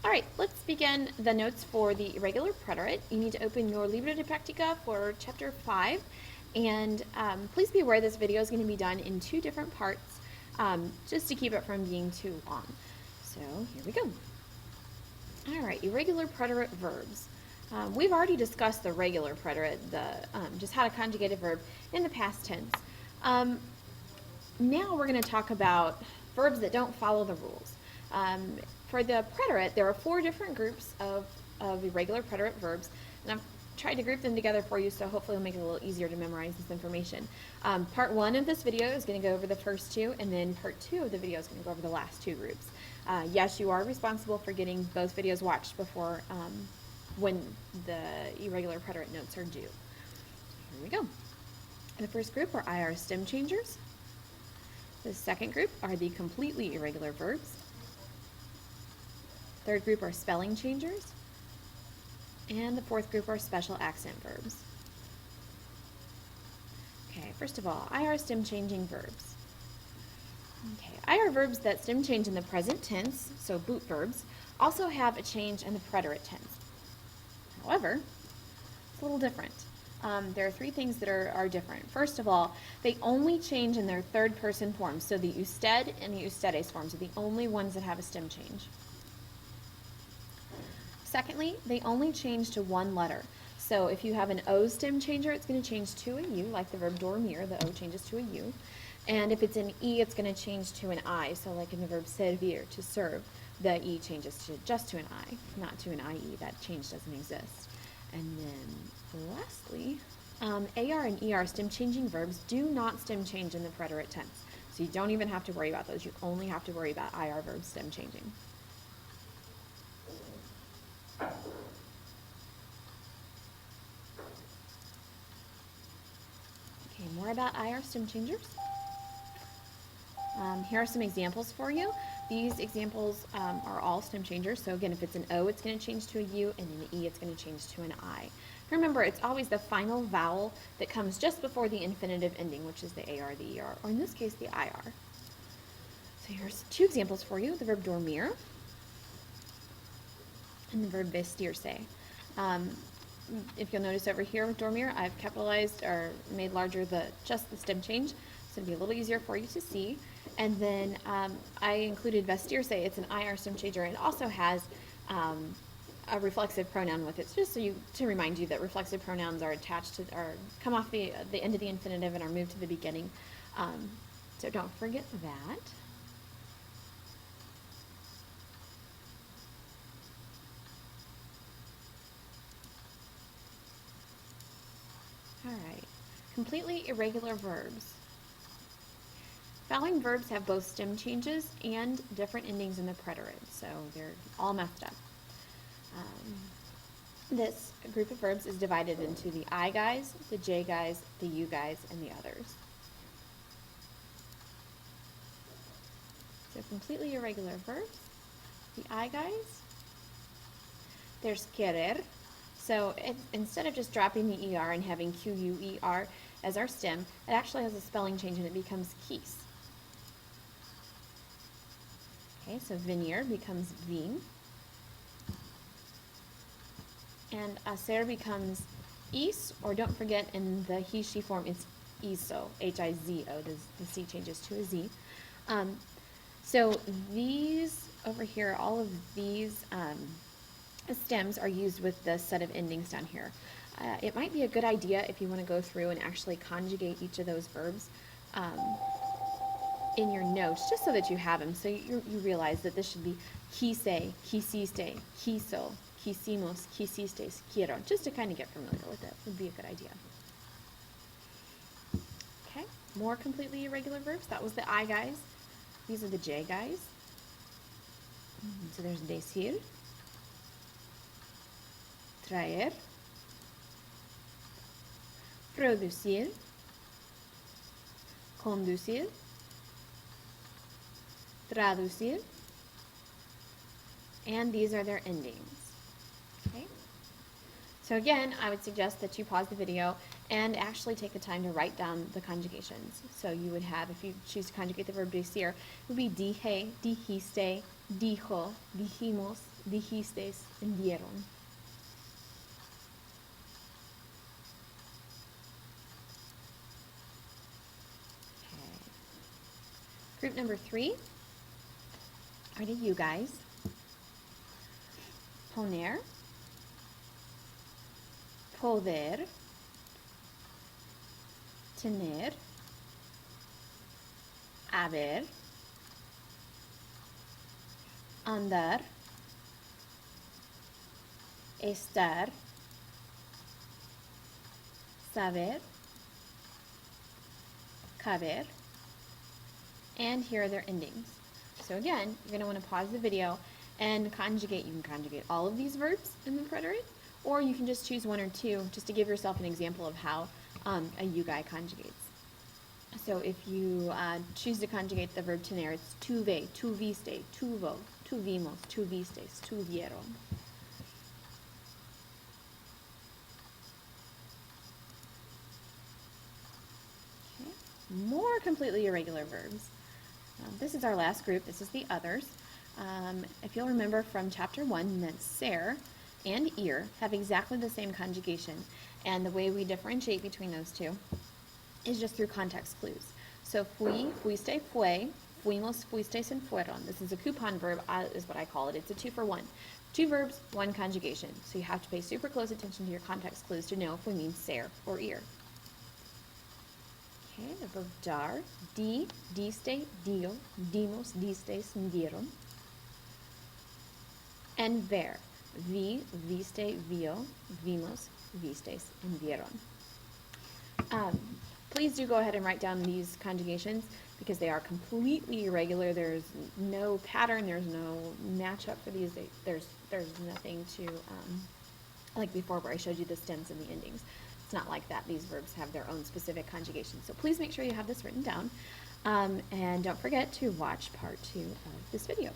All right, let's begin the notes for the irregular preterite. You need to open your Libro de Practica for chapter 5. And please be aware this video is going to be done in 2 different parts, just to keep it from being too long. So here we go. All right, irregular preterite verbs. We've already discussed the regular preterite, just how to conjugate a verb in the past tense. Now we're going to talk about verbs that don't follow the rules. For the preterite, there are 4 different groups of irregular preterite verbs, and I've tried to group them together for you, so hopefully it'll make it a little easier to memorize this information. Part 1 of this video is going to go over the first 2, and then part 2 of the video is going to go over the last 2 groups. Yes, you are responsible for getting both videos watched before when the irregular preterite notes are due. Here we go. The first group are IR stem changers. The second group are the completely irregular verbs. Third group are spelling changers. And the fourth group are special accent verbs. Okay, first of all, IR stem changing verbs. Okay, IR verbs that stem change in the present tense, so boot verbs, also have a change in the preterite tense. However, it's a little different. There are 3 things that are different. First of all, they only change in their third person forms. So the usted and the ustedes forms are the only ones that have a stem change. Secondly, they only change to 1 letter. So if you have an O stem changer, it's going to change to a U, like the verb dormir, the O changes to a U. And if it's an E, it's going to change to an I. So like in the verb servir, to serve, the E changes to just to an I, not to an IE. That change doesn't exist. And then lastly, AR and ER stem changing verbs do not stem change in the preterite tense. So you don't even have to worry about those. You only have to worry about IR verbs stem changing. Okay, more about IR stem changers. Here are some examples for you. These examples are all stem changers. So again, if it's an O, it's going to change to a U, and an E, it's going to change to an I. Remember, it's always the final vowel that comes just before the infinitive ending, which is the AR, the ER, or in this case, the IR. So here's 2 examples for you, the verb dormir and the verb vestirse. If you'll notice over here with dormir, I've capitalized or made larger just the stem change, so it'll be a little easier for you to see. And then I included vestirse. It's an IR stem changer, and it also has a reflexive pronoun with it, so just to remind you that reflexive pronouns are attached to or come off the end of the infinitive and are moved to the beginning. So don't forget that. All right, completely irregular verbs. Following verbs have both stem changes and different endings in the preterite, so they're all messed up. This group of verbs is divided into the I guys, the J guys, the U guys, and the others. So completely irregular verbs. The I guys, there's querer. So instead of just dropping the ER and having QUER as our stem, it actually has a spelling change and it becomes quis. Okay, so venir becomes vin. And hacer becomes is, or don't forget in the he, she form, it's hizo, H-I-Z-O, the C changes to a Z. So these over here, all of these stems are used with the set of endings down here. It might be a good idea if you want to go through and actually conjugate each of those verbs in your notes, just so that you have them, so you realize that this should be quise, quisiste, quiso, quisimos, quisistes, quiero, just to kind of get familiar with it would be a good idea. Okay, more completely irregular verbs. That was the I guys. These are the J guys. So there's decir, traer, producir, conducir, traducir, and these are their endings. Okay? So again, I would suggest that you pause the video and actually take the time to write down the conjugations. So you would have, if you choose to conjugate the verb decir, it would be dije, dijiste, dijo, dijimos, dijisteis, and dieron. Okay. Group number 3 are the you guys. Poner, poder, tener, haber, andar, estar, saber, caber, and here are their endings. So again, you're going to want to pause the video and conjugate. You can conjugate all of these verbs in the preterite, or you can just choose one or two just to give yourself an example of how a you guy conjugates. So if you choose to conjugate the verb tener, it's tuve, tuviste, tuvo, tuvimos, tuvistes, tuvieron. Okay. More completely irregular verbs. This is our last group. This is the others. If you'll remember from chapter 1, that ser and ir have exactly the same conjugation, and the way we differentiate between those two is just through context clues. So fui, fuiste, fue, fuimos, fuistes, and fueron. This is a coupon verb, is what I call it. It's a 2-for-1. 2 verbs, 1 conjugation. So you have to pay super close attention to your context clues to know if we mean ser or ir. Okay, the verb dar, di, diste, dio, dimos, distes, and dieron. And ver, vi, viste, vio, vimos, vistes, and vieron. Please do go ahead and write down these conjugations because they are completely irregular. There's no pattern. There's no matchup for these. There's nothing to, like before where I showed you the stems and the endings. It's not like that. These verbs have their own specific conjugations. So please make sure you have this written down. And don't forget to watch part 2 of this video.